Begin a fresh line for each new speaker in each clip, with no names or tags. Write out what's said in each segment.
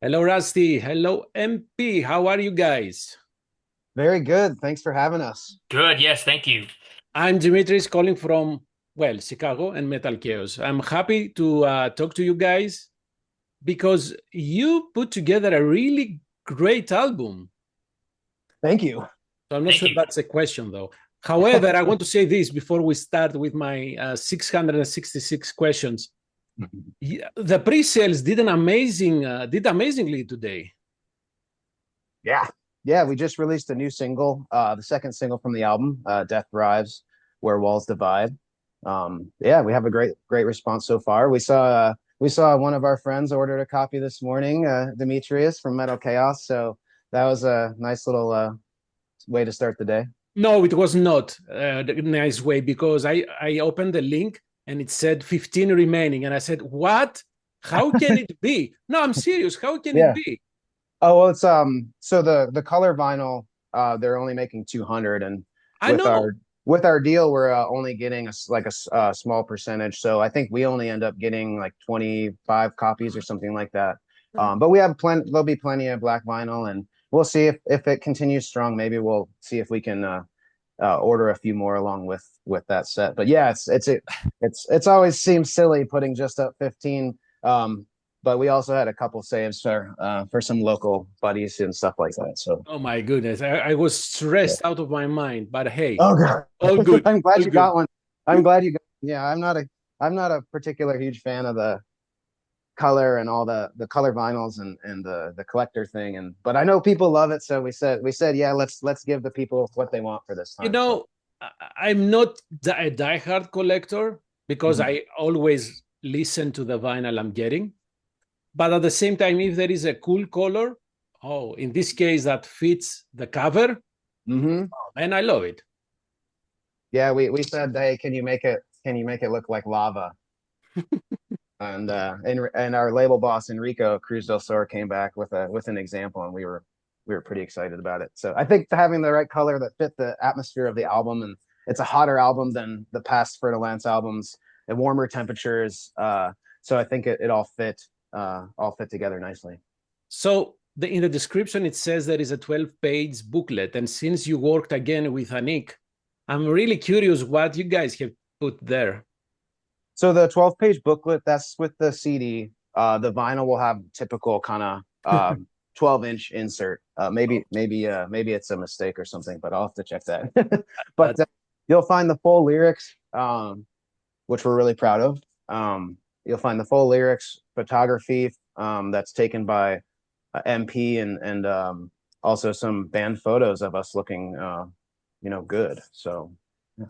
Hello, Rusty. Hello, MP. How are you guys?
Very good. Thanks for having us.
Good, yes, thank you.
I'm Dimitris calling from, well, Chicago and Metalkaoz. I'm happy to talk to you guys because you put together a really great album.
Thank you.
So I'm not
Thank
sure
you.
that's a question, though. However, I want to say this before we start with my 666 questions. The pre-sales did amazingly today.
Yeah. Yeah, we just released a new single, the second single from the album, Death Thrives, Where Walls Divide. Yeah, we have a great response so far. We saw one of our friends ordered a copy this morning, Demetrius from Metal Chaos. So that was a nice little way to start the day.
No, it was not a nice way because I opened the link and it said 15 remaining. And I said, what? How can it be? No, I'm serious. How can it
Yeah.
be?
Oh, well, it's so the color vinyl they're only making 200, and
I
with
know.
our deal we're only getting a small percentage. So I think we only end up getting like 25 copies or something like that. But we have plenty, there'll be plenty of black vinyl, and we'll see if it continues strong. Maybe we'll see if we can order a few more along with that set. But yeah, it's always seems silly putting just up 15. But we also had a couple saves for some local buddies and stuff like that. So
Oh my goodness. I was
yeah.
stressed out of my mind, but hey,
Oh god,
all good.
I'm glad
All
you
good.
got one. I'm glad you got. Yeah, I'm not a particular huge fan of the color and all the color vinyls and the collector thing. And but I know people love it, so we said yeah, let's give the people what they want for this
You
time. So
know, I'm not a diehard collector because
mhm.
I always listen to the vinyl I'm getting. But at the same time, if there is a cool color, oh, in this case, that fits the cover,
Mhm.
and I love it.
Yeah, we said, hey, can you make it look like lava? And our label boss Enrico Cruz Del Sur came back with an example, and we were pretty excited about it. So I think having the right color that fit the atmosphere of the album, and it's a hotter album than the past FER de Lance albums, and warmer temperatures. So I think it all fit together nicely.
So in the description, it says there is a 12-page booklet. And since you worked again with Anik, I'm really curious what you guys have put there.
So the 12-page booklet, that's with the CD. The vinyl will have typical kind of 12-inch insert. Maybe it's a mistake or something, but I'll have to check that. But
That's
you'll find the full lyrics, which we're really proud of. You'll find the full lyrics, photography that's taken by MP, and also some band photos of us looking, good. So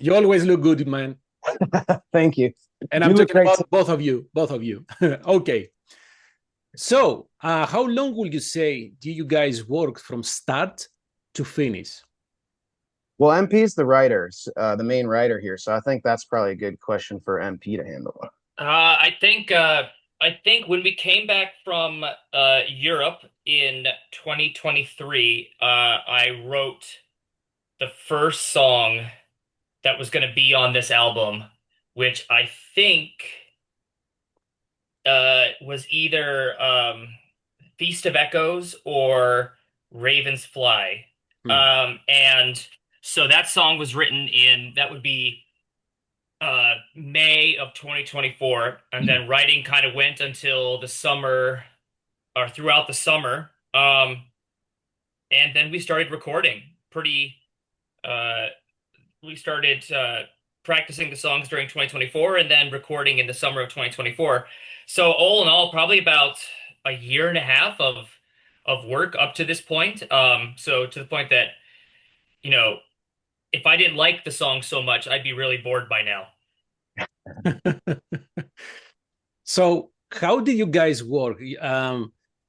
you always look good, man.
thank you.
And I'm
You look
talking
great.
about both of you, both of you. Okay. So, how long would you say do you guys work from start to finish?
Well, MP is the writer, the main writer here, so I think that's probably a good question for MP to handle.
I think when we came back from Europe in 2023, I wrote the first song that was going to be on this album, which I think was either Feast of Echoes or Raven's Fly.
Hmm.
And so that song was written in, that would be May of 2024, and then writing kind of went until the summer or throughout the summer. And then we started recording pretty uh we started practicing the songs during 2024 and then recording in the summer of 2024. So all in all, probably about a year and a half of work up to this point. So to the point that, you know, if I didn't like the song so much, I'd be really bored by now.
So, how do you guys work?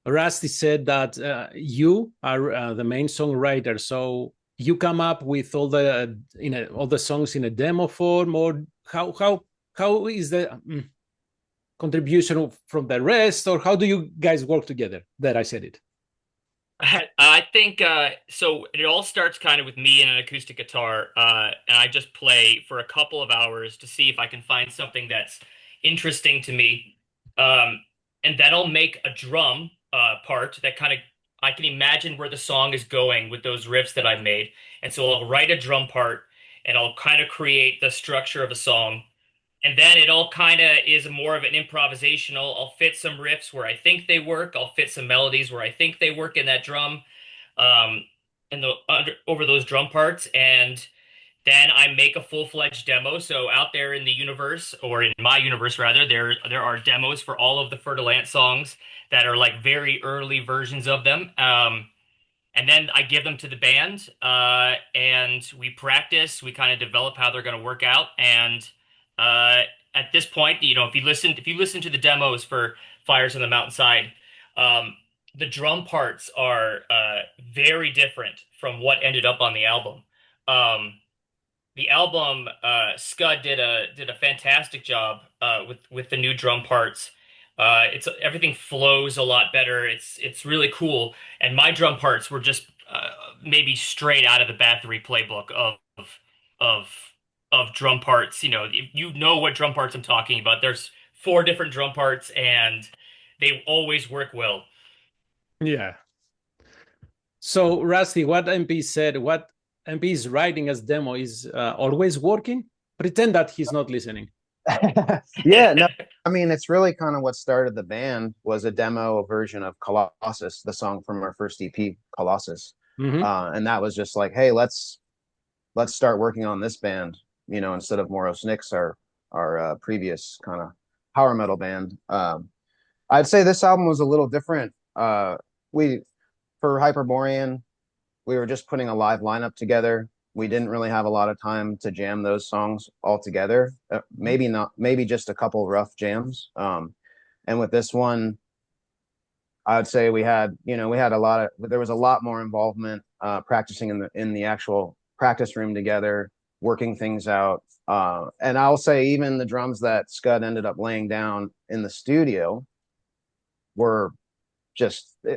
Rusty said that you are the main songwriter, so you come up with all the songs in a demo form, or how is the contribution from the rest, or how do you guys work together? That I said it.
I think so. It all starts kind of with me and an acoustic guitar, and I just play for a couple of hours to see if I can find something that's interesting to me. And then I'll make a drum part that kind of I can imagine where the song is going with those riffs that I've made. And so I'll write a drum part and I'll kind of create the structure of a song. And then it all kind of is more of an improvisational. I'll fit some riffs where I think they work. I'll fit some melodies where I think they work in that drum, um, and over those drum parts. And then I make a full-fledged demo. So out there in the universe, or in my universe rather, there are demos for all of the FER DE LANCE songs that are like very early versions of them. And then I give them to the band, and we practice. We kind of develop how they're going to work out. And uh, at this point, if you listen to the demos for Fires on the Mountainside, um, the drum parts are very different from what ended up on the album. Um, the album, Scud did a fantastic job with the new drum parts. It's everything flows a lot better. It's really cool. And my drum parts were just maybe straight out of the Bathory playbook of of drum parts. You know what drum parts I'm talking about. There's four different drum parts, and they always work well.
Yeah. So, Rüsty, what MP said, what MP is writing as demo is always working. Pretend that he's not listening.
Yeah, no, I mean, it's really kind of what started the band was a demo version of Colossus, the song from our first EP, Colossus. And that was just like, hey, let's start working on this band, instead of Moros Nix, our previous kind of power metal band. I'd say this album was a little different. For Hyperborean, we were just putting a live lineup together. We didn't really have a lot of time to jam those songs all together. Maybe just a couple rough jams. And with this one, I would say there was a lot more involvement, practicing in the actual practice room together, working things out. And I'll say even the drums that Scud ended up laying down in the studio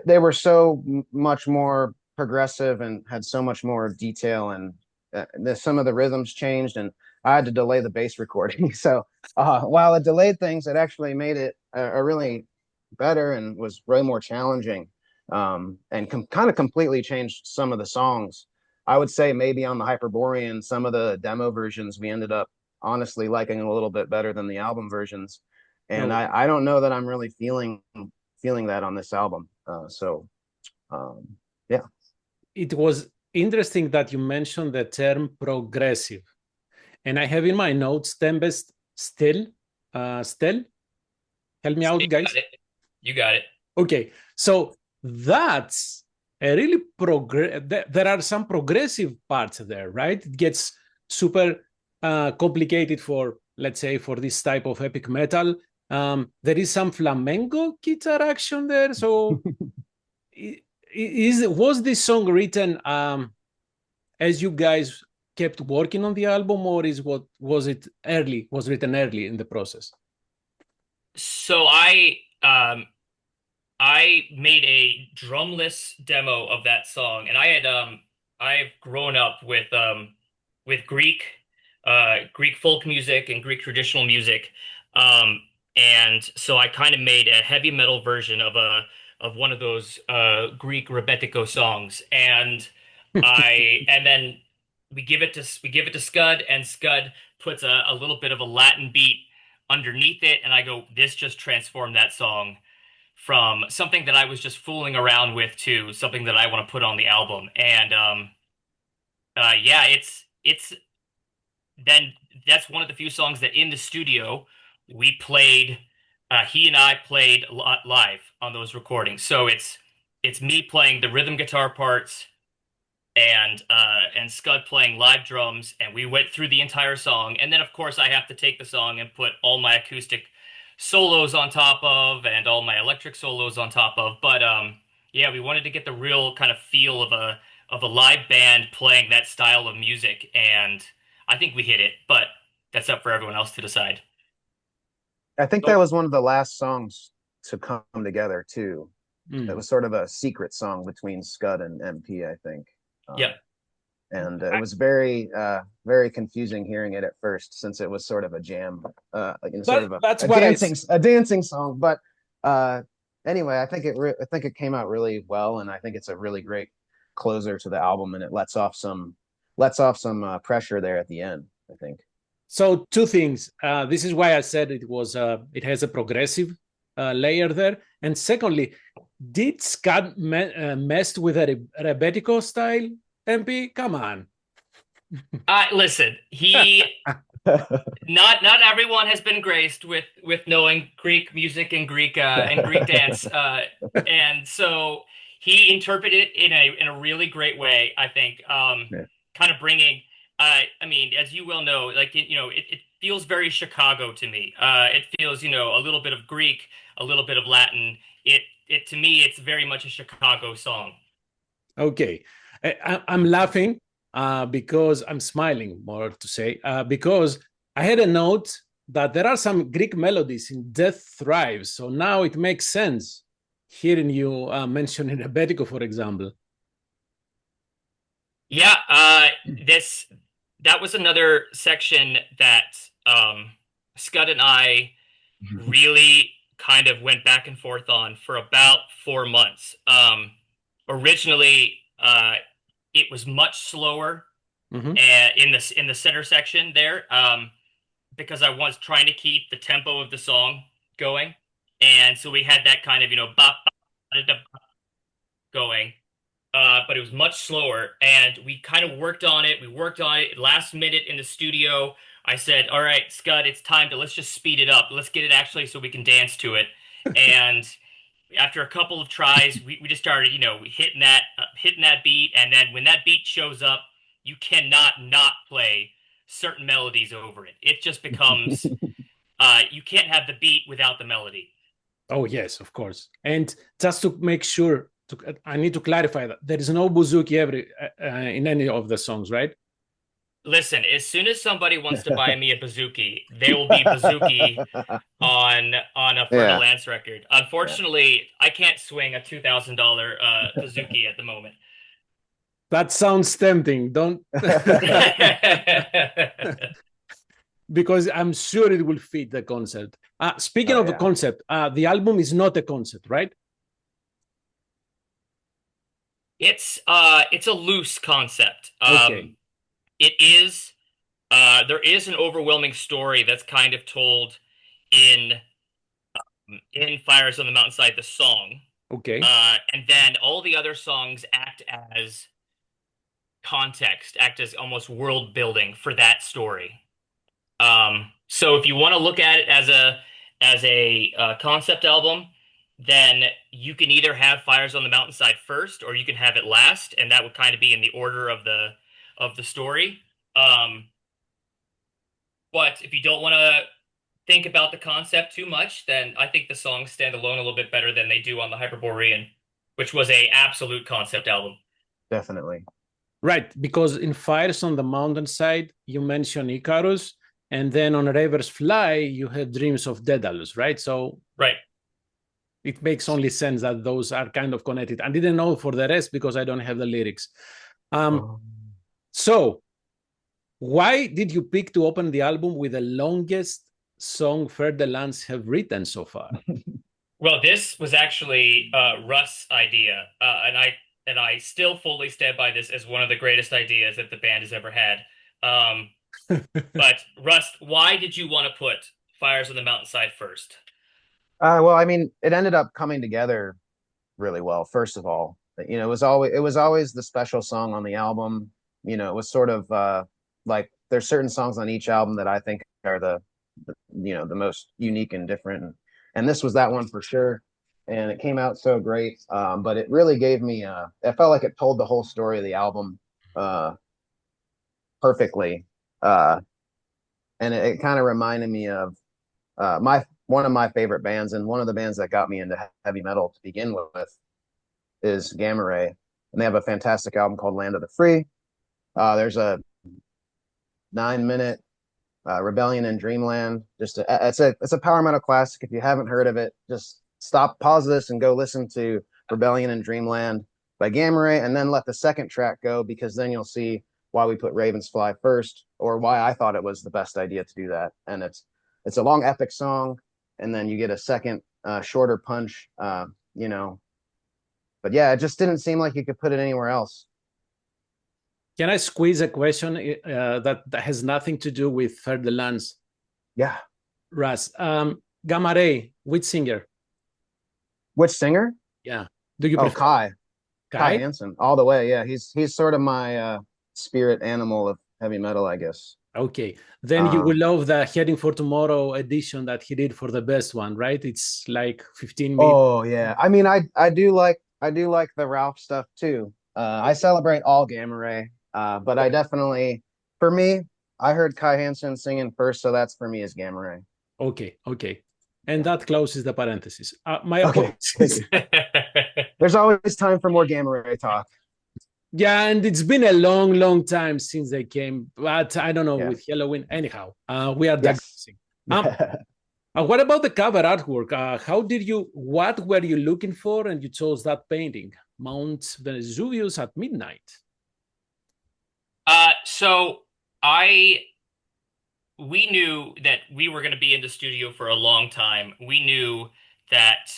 they were so much more progressive and had so much more detail, and some of the rhythms changed, and I had to delay the bass recording. So while it delayed things, it actually made it a really better and was way more challenging, and kind of completely changed some of the songs. I would say maybe on the Hyperborean, some of the demo versions we ended up honestly liking a little bit better than the album versions. And I don't know that I'm really feeling that on this album. Yeah.
It was interesting that you mentioned the term progressive. And I have in my notes Tempest Still. Still? Help me out, guys.
You got it.
Okay. So that's a really there are some progressive parts there, right? It gets super complicated for, let's say, for this type of epic metal. There is some flamenco guitar action there. So was this song written as you guys kept working on the album, or was it written early in the process?
So I made a drumless demo of that song, and I've grown up with Greek folk music and Greek traditional music. And so I kind of made a heavy metal version of one of those Greek rebetiko songs, and then we give it to Scud, and Scud puts a little bit of a Latin beat underneath it, and I go, this just transformed that song from something that I was just fooling around with to something that I want to put on the album. And yeah, it's then that's one of the few songs that in the studio we played. He and I played live on those recordings. So it's me playing the rhythm guitar parts and Scud playing live drums, and we went through the entire song. And then of course I have to take the song and put all my acoustic solos on top of and all my electric solos on top of. But yeah, we wanted to get the real kind of feel of a live band playing that style of music, and I think we hit it, but that's up for everyone else to decide.
I think that was one of the last songs to come together too. It was sort of a secret song between Scud and MP, I think.
Yep.
And it was very, very confusing hearing it at first, since it was sort of a jam, sort of a dancing song. But anyway, I think it came out really well, and I think it's a really great closer to the album, and it lets off some pressure there at the end, I think.
So two things. This is why I said it has a progressive layer there. And secondly, did Scott messed with a rebetiko style? MP, come on.
Listen, he not everyone has been graced with knowing Greek music and Greek dance, and so he interpreted it in a really great way, I think.
Yeah.
Kind of bringing, I mean, as you well know, like it feels very Chicago to me. It feels a little bit of Greek, a little bit of Latin. It to me, it's very much a Chicago song.
Okay, I'm laughing because I'm smiling, more to say, because I had a note that there are some Greek melodies in Death Thrives. So now it makes sense hearing you mentioning rebetiko, for example.
Yeah, that was another section that Scott and I really kind of went back and forth on for about 4 months. Originally, it was much slower in the center section there, because I was trying to keep the tempo of the song going, and so we had that kind of going. But it was much slower, and we kind of worked on it. We worked on it last minute in the studio. I said, "All right, Scott, it's time to let's just speed it up. Let's get it actually so we can dance to it." And after a couple of tries, we just started, hitting that beat, and then when that beat shows up, you cannot not play certain melodies over it. It just becomes you can't have the beat without the melody.
Oh yes, of course. And just to make sure, I need to clarify that there is no bouzouki in any of the songs, right?
Listen, as soon as somebody wants to buy me a bouzouki, there will be bouzouki on a FER DE LANCE record. Unfortunately, I can't swing a $2,000 bouzouki at the moment.
That sounds tempting, don't? Because I'm sure it will fit the concept. Speaking of the concept, the album is not a concept, right?
It's a loose concept.
Okay.
It is. There is an overwhelming story that's kind of told in Fires on the Mountainside, the song.
Okay.
And then all the other songs act as context, act as almost world building for that story. So if you want to look at it as a concept album, then you can either have Fires on the Mountainside first, or you can have it last, and that would kind of be in the order of the story. But if you don't want to think about the concept too much, then I think the songs stand alone a little bit better than they do on the Hyperborean, which was a absolute concept album.
Definitely.
Right, because in Fires on the Mountainside, you mention Icarus, and then on Ravers Fly, you have Dreams of Daedalus, right? So
right.
It makes only sense that those are kind of connected. I didn't know for the rest because I don't have the lyrics. So why did you pick to open the album with the longest song FER DE LANCE have written so far?
Well, this was actually Russ' idea, and I still fully stand by this as one of the greatest ideas that the band has ever had. But Russ, why did you want to put Fires on the Mountainside first?
Well, I mean, it ended up coming together really well. First of all, it was always the special song on the album. It was sort of like there's certain songs on each album that I think are the most unique and different, and this was that one for sure. And it came out so great, but it really gave me it felt like it told the whole story of the album perfectly, and it kind of reminded me of one of my favorite bands, and one of the bands that got me into heavy metal to begin with is Gamma Ray, and they have a fantastic album called Land of the Free. There's a 9-minute Rebellion in Dreamland. It's a power metal classic. If you haven't heard of it, just pause this and go listen to Rebellion in Dreamland by Gamma Ray, and then let the second track go, because then you'll see why we put Ravens Fly first, or why I thought it was the best idea to do that. And it's a long epic song, and then you get a second shorter punch, you know. But yeah, it just didn't seem like you could put it anywhere else.
Can I squeeze a question that has nothing to do with FER de Lance?
Yeah.
Russ, Gamma Ray, which singer?
Which singer?
Yeah. Do you
Oh,
prefer
Kai Hansen, all the way. Yeah, he's sort of my spirit animal of heavy metal, I guess.
Okay, then you will love the Heading for Tomorrow edition that he did for the best one, right? It's like 15 minutes.
Oh yeah, I mean, I do like the Ralph stuff too. I celebrate all Gamma Ray, but I definitely, for me, I heard Kai Hansen singing first, so that's for me is Gamma Ray.
Okay, okay, and that closes the parenthesis. My
apologies. There's always time for more Gamma Ray talk.
Yeah, and it's been a long, long time since they came, but I don't know, with Halloween. Anyhow, we are digressing. What about the cover artwork? What were you looking for? And you chose that painting, Mount Vesuvius at Midnight.
We knew that we were going to be in the studio for a long time. We knew that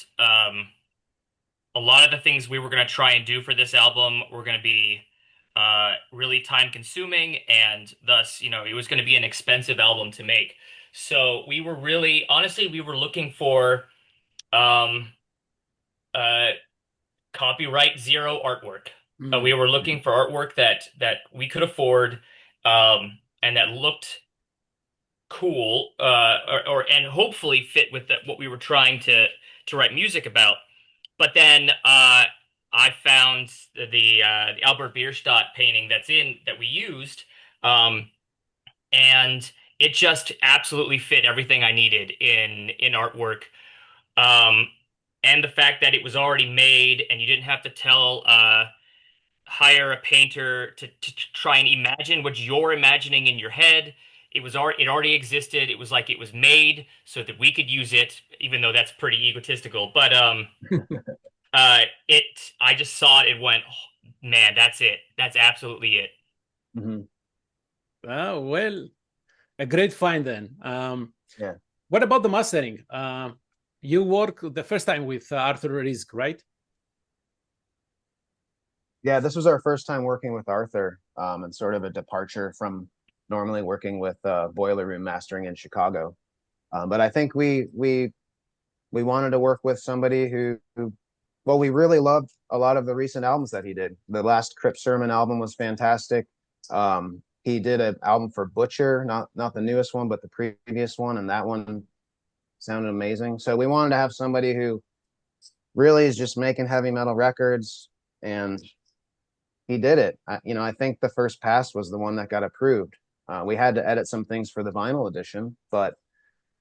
a lot of the things we were going to try and do for this album were going to be really time consuming, and thus, it was going to be an expensive album to make. So we were really, honestly, we were looking for copyright zero artwork. We were looking for artwork that we could afford, and that looked cool, and hopefully fit with what we were trying to write music about. But then I found the Albert Bierstadt painting that we used, and it just absolutely fit everything I needed in artwork. And the fact that it was already made and you didn't have to hire a painter to try and imagine what you're imagining in your head. It already existed. It was like it was made so that we could use it, even though that's pretty egotistical. But I just saw it and went, oh, man, that's it. That's absolutely it.
Mm-hmm.
Oh, well, a great find then.
Yeah.
What about the mastering? You worked the first time with Arthur Rizk, right?
Yeah, this was our first time working with Arthur, and sort of a departure from normally working with Boiler Room Mastering in Chicago. But I think we wanted to work with somebody who, well, we really loved a lot of the recent albums that he did. The last Crypt Sermon album was fantastic. He did an album for Butcher, not the newest one, but the previous one, and that one sounded amazing. So we wanted to have somebody who really is just making heavy metal records, and he did it. I think the first pass was the one that got approved. We had to edit some things for the vinyl edition, but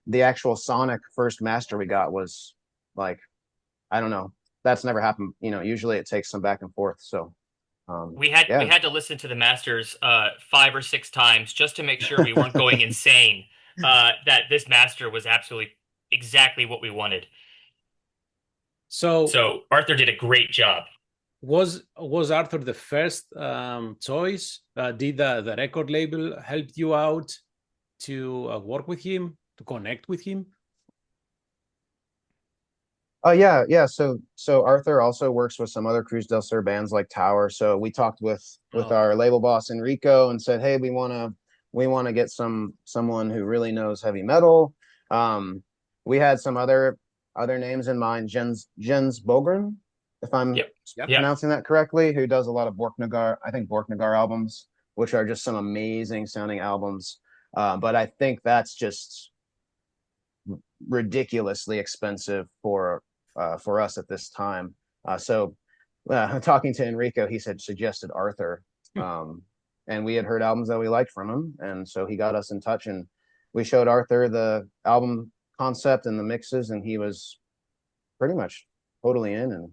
the actual sonic first master we got was like, I don't know. That's never happened. Usually it takes some back and forth. So
we had to listen to the masters 5 or 6 times just to make sure we weren't going insane. That this master was absolutely exactly what we wanted. So Arthur did a great job.
Was Arthur the first choice? Did the record label help you out to work with him, to connect with him?
Oh yeah. So Arthur also works with some other Cruz Del Sur bands like Tower. So we talked with our label boss Enrico and said, hey, we want to get someone who really knows heavy metal. We had some other names in mind. Jens Bogren, if I'm pronouncing that correctly, who does a lot of Borknagar albums, which are just some amazing sounding albums. But I think that's just ridiculously expensive for us at this time. So talking to Enrico, he suggested Arthur. And we had heard albums that we liked from him. And so he got us in touch, and we showed Arthur the album concept and the mixes, and he was pretty much totally in and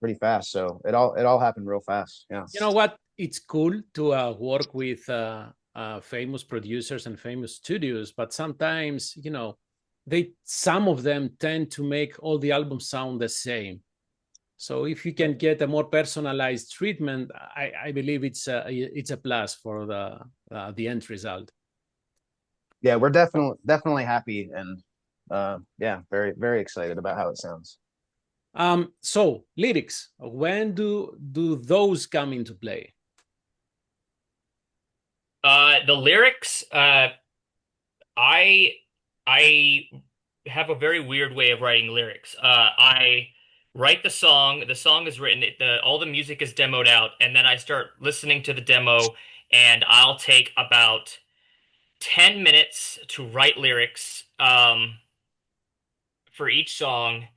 pretty fast. So it all happened real fast. Yeah.
You know what? It's cool to work with famous producers and famous studios, but sometimes, some of them tend to make all the albums sound the same. So if you can get a more personalized treatment, I believe it's a plus for the end result.
Yeah, we're definitely happy, and Yeah, very, very excited about how it sounds.
So lyrics, when do those come into play?
The lyrics, I I have a very weird way of writing lyrics. I write the song. The song is written. All the music is demoed out, and then I start listening to the demo, and I'll take about 10 minutes to write lyrics for each song,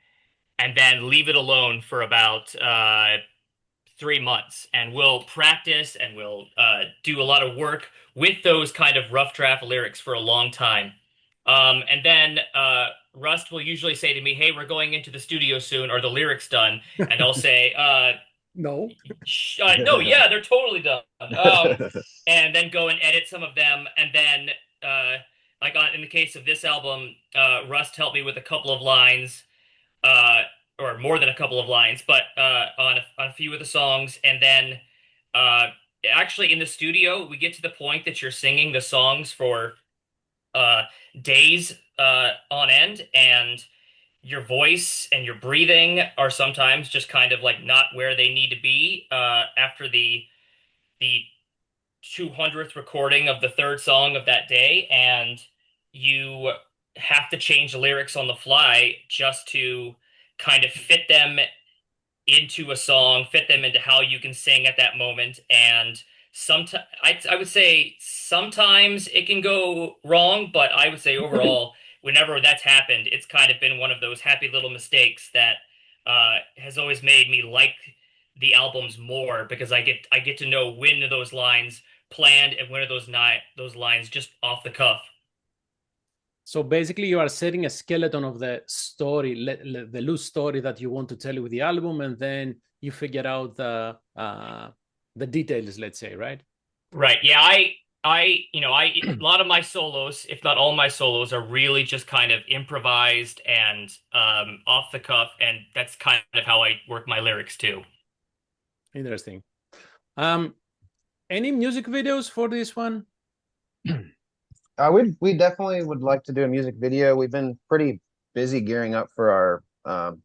and then leave it alone for about 3 months, and we'll practice and we'll do a lot of work with those kind of rough draft lyrics for a long time. And then Rust will usually say to me, "Hey, we're going into the studio soon. Are the lyrics done?" And I'll say,
No.
No, yeah, they're totally done." And then go and edit some of them, and then in the case of this album, Rust helped me with a couple of lines. Uh, or more than a couple of lines, but on a few of the songs, and then uh, actually in the studio, we get to the point that you're singing the songs for uh, days on end, and your voice and your breathing are sometimes just kind of like not where they need to be after the 200th recording of the third song of that day, and you have to change the lyrics on the fly just to kind of fit them into a song, fit them into how you can sing at that moment. And sometimes I would say sometimes it can go wrong, but I would say overall, whenever that's happened, it's kind of been one of those happy little mistakes that has always made me like the albums more because I get to know when are those lines planned and when are those lines just off the cuff.
So basically, you are setting a skeleton of the story, the loose story that you want to tell with the album, and then you figure out the details. Let's say, right?
Right. Yeah. A lot of my solos, if not all my solos, are really just kind of improvised and off the cuff, and that's kind of how I work my lyrics too.
Interesting. Any music videos for this one?
We definitely would like to do a music video. We've been pretty busy gearing up for our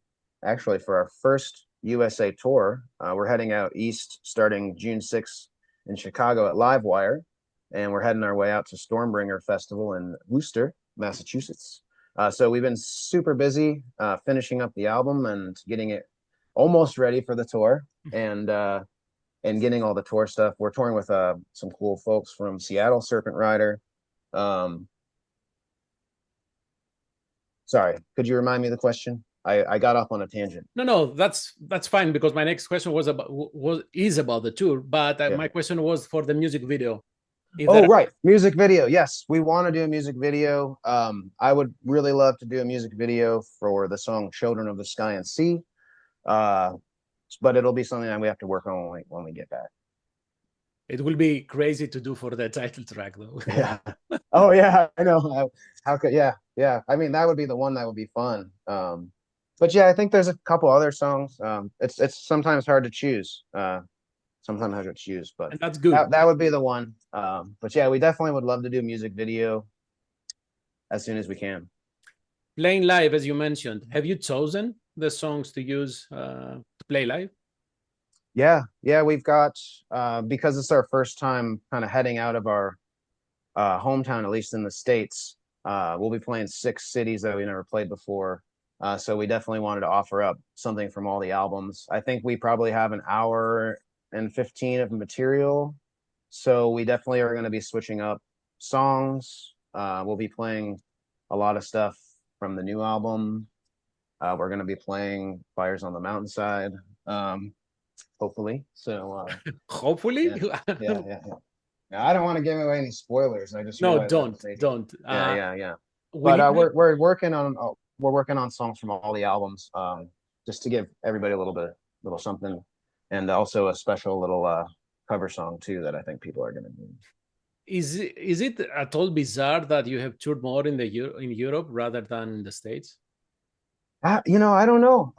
actually for our first USA tour. We're heading out east starting June 6th in Chicago at Livewire, and we're heading our way out to Stormbringer Festival in Worcester, Massachusetts. So we've been super busy finishing up the album and getting it almost ready for the tour, and getting all the tour stuff. We're touring with some cool folks from Seattle, Serpent Rider. Sorry, could you remind me of the question? I got off on a tangent.
No, that's fine because my next question is about the tour, but
Yeah.
my question was for the music video.
Right, music video. Yes, we want to do a music video. I would really love to do a music video for the song "Children of the Sky and Sea," but it'll be something that we have to work on when we get back.
It will be crazy to do for the title track, though.
Yeah. Oh yeah, I know. How could? Yeah. I mean, that would be the one that would be fun. But yeah, I think there's a couple other songs. It's sometimes hard to choose. Sometimes hard to choose, but
and that's good.
That would be the one. But yeah, we definitely would love to do a music video as soon as we can.
Playing live, as you mentioned, have you chosen the songs to use to play live?
Yeah, we've got because it's our first time kind of heading out of our hometown, at least in the States. We'll be playing 6 cities that we never played before. So we definitely wanted to offer up something from all the albums. I think we probably have an hour and 15 of material. So we definitely are going to be switching up songs. We'll be playing a lot of stuff from the new album. We're going to be playing Fires on the Mountainside. Hopefully. So
hopefully.
Yeah. I don't want to give away any spoilers. I just
don't.
Yeah. But we're working on songs from all the albums, just to give everybody a little something, and also a special little cover song too that I think people are going to need.
Is it at all bizarre that you have toured more in Europe rather than in the States?
I don't know.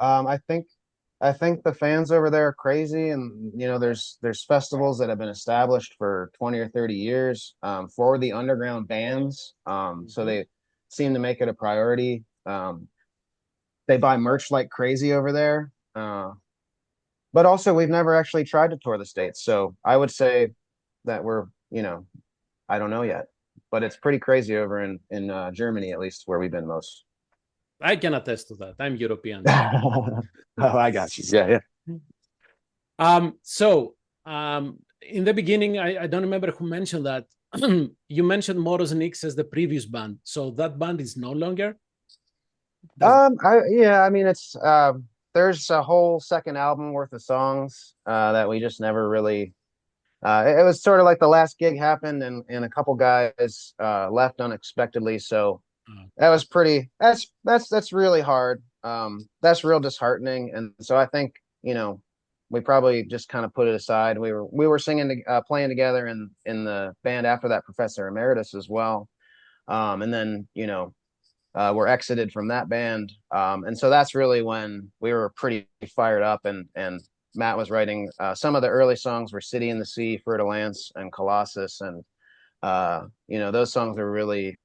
I think the fans over there are crazy, and there's festivals that have been established for 20 or 30 years for the underground bands. So they seem to make it a priority. They buy merch like crazy over there. But also we've never actually tried to tour the States. So I would say that we're, I don't know yet, but it's pretty crazy over in Germany, at least where we've been most.
I can attest to that. I'm European.
Oh, I got you. Yeah, yeah.
In the beginning, I don't remember who mentioned that. You mentioned Moros and X as the previous band. So that band is no longer?
I mean, it's there's a whole second album worth of songs that we just never really. It was sort of like the last gig happened, and a couple guys left unexpectedly. So that was pretty. That's really hard. That's real disheartening, and so I think we probably just kind of put it aside. We were singing, playing together in the band after that, Professor Emeritus as well, and then were exited from that band. And so that's really when we were pretty fired up, and Matt was writing some of the early songs were City in the Sea, FER De Lance, and Colossus. And those songs were really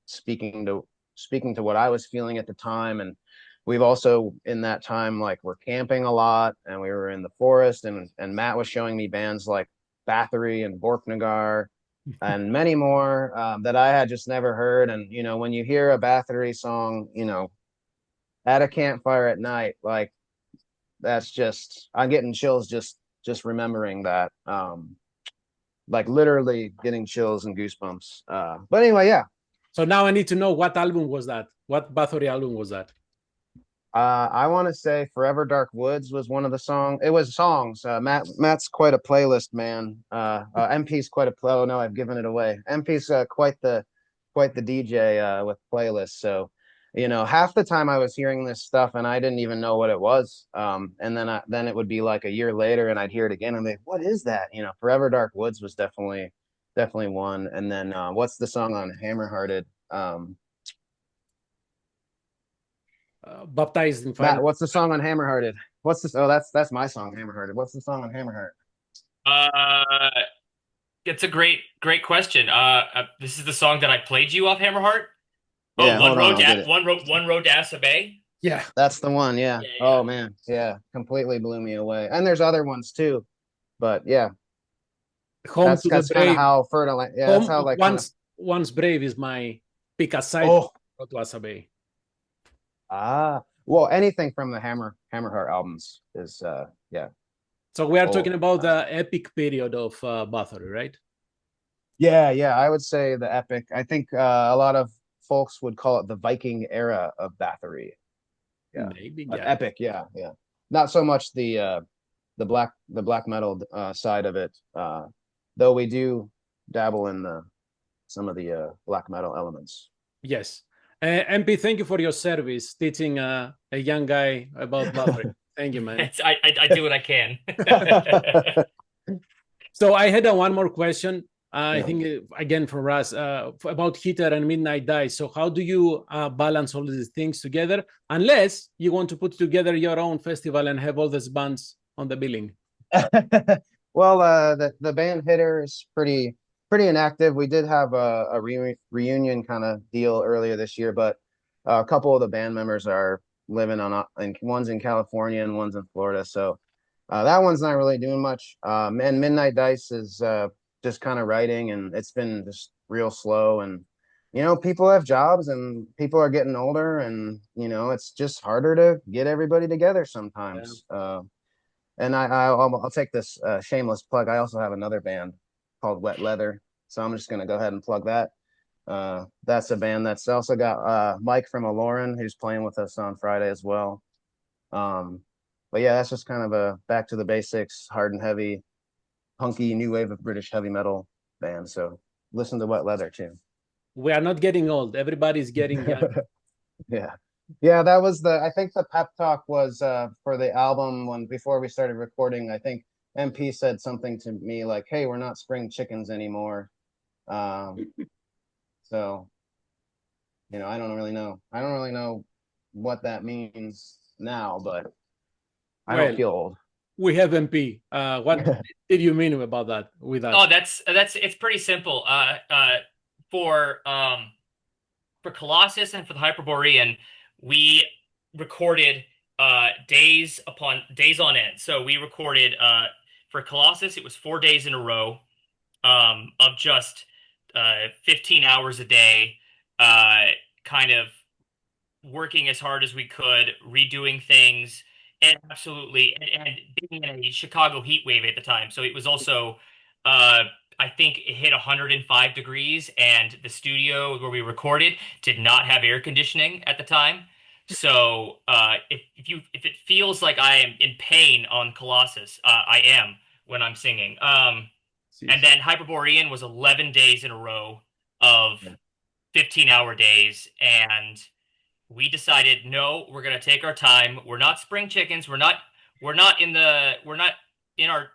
speaking to what I was feeling at the time. And we've also in that time, like, we're camping a lot, and we were in the forest, and Matt was showing me bands like Bathory and Borknagar and many more that I had just never heard. And when you hear a Bathory song at a campfire at night, like, that's just, I'm getting chills just remembering that, like literally getting chills and goosebumps. But anyway, yeah.
So now I need to know, what album was that? What Bathory album was that?
I want to say Forever Dark Woods was one of the songs. It was songs. Matt's quite a playlist man. MP's quite a oh no, I've given it away. MP's quite the DJ with playlists. So half the time I was hearing this stuff and I didn't even know what it was. And then it would be like a year later and I'd hear it again and be, what is that? Forever Dark Woods was definitely one. And then what's the song on Hammerhearted?
Baptized in Fire.
Matt, what's the song on Hammerhearted? What's this? Oh, that's my song, Hammerhearted. What's the song on Hammerheart?
It's a great question. This is the song that I played you off Hammerheart. Oh,
yeah,
one road to Asa Bay.
Yeah, that's the one. Yeah. Oh man, yeah, completely blew me away. And there's other ones too, but yeah, that's kind of how FER De Lance. Yeah, that's how like
once Brave is my pick aside. Road to Asa Bay.
Well, anything from the Hammerheart albums is yeah.
So we are talking about the epic period of Bathory, right?
Yeah, I would say the epic. I think a lot of folks would call it the Viking era of Bathory. Yeah,
maybe.
Epic. Yeah. Not so much the black metal side of it, though we do dabble in some of the black metal elements.
Yes. MP, thank you for your service teaching a young guy about Bathory. Thank you, man.
I do what I can.
So I had one more question. I think, again, from Russ, about Heater and Midnight Dice. So how do you balance all these things together? Unless you want to put together your own festival and have all these bands on the billing.
Well, the band Hitter is pretty inactive. We did have a reunion kind of deal earlier this year, but a couple of the band members are living and one's in California and one's in Florida. So that one's not really doing much. And Midnight Dice is just kind of writing, and it's been just real slow. And people have jobs and people are getting older, and it's just harder to get everybody together sometimes. Yeah. And I'll take this shameless plug. I also have another band called Wet Leather, so I'm just gonna go ahead and plug that. That's a band that's also got Mike from Aloran, who's playing with us on Friday as well. But yeah, that's just kind of a back to the basics, hard and heavy, punky new wave of British heavy metal band. So listen to Wet Leather too.
We are not getting old. Everybody's getting young.
Yeah, that was I think the pep talk was for the album before we started recording. I think MP said something to me like, hey, we're not spring chickens anymore. So I don't really know what that means now, but I don't feel old.
We have MP. What did you mean about that with us?
Oh, it's pretty simple. For for Colossus and for the Hyperborean, we recorded days on end. So we recorded for Colossus, it was 4 days in a row of just 15 hours a day, kind of working as hard as we could, redoing things, and absolutely, and being in a Chicago heat wave at the time. So it was also, I think it hit 105 degrees, and the studio where we recorded did not have air conditioning at the time. So if it feels like I am in pain on Colossus, I am when I'm singing. And then Hyperborean was 11 days in a row of 15-hour days, and we decided, no, we're gonna take our time. We're not spring chickens. We're not in our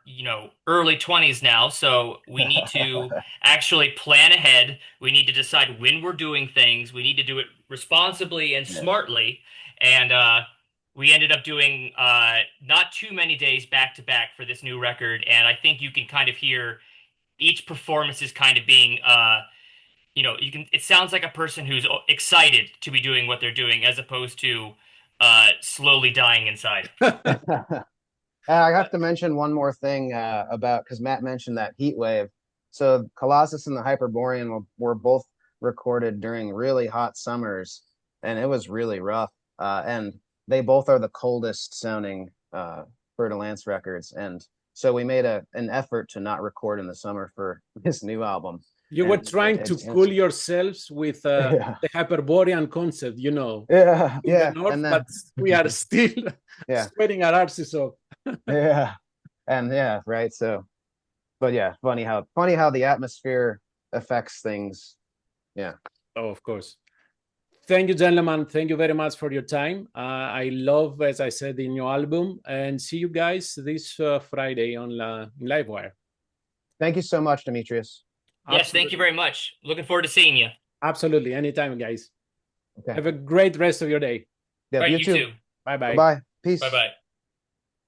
early 20s now, so we need to actually plan ahead. We need to decide when we're doing things. We need to do it responsibly and smartly. And we ended up doing not too many days back to back for this new record. And I think you can kind of hear each performance is kind of being it sounds like a person who's excited to be doing what they're doing as opposed to slowly dying inside.
I have to mention one more thing because Matt mentioned that heat wave. So Colossus and the Hyperborean were both recorded during really hot summers, and it was really rough. And they both are the coldest sounding FER DE LANCE records. And so we made an effort to not record in the summer for this new album.
You were trying to cool yourselves with the Hyperborean concept,
Yeah, yeah.
North, but we are still sweating our asses off.
Right. So, but funny how the atmosphere affects things. Yeah.
Oh, of course. Thank you, gentlemen. Thank you very much for your time. I love, as I said, the new album, and see you guys this Friday on Livewire.
Thank you so much, Demetrius.
Yes, absolutely. Thank you very much. Looking forward to seeing you.
Absolutely. Anytime, guys.
Okay.
Have a great rest of your day.
Yeah,
right,
you too.
Too.
Bye-bye.
Bye. Peace.
Bye-bye.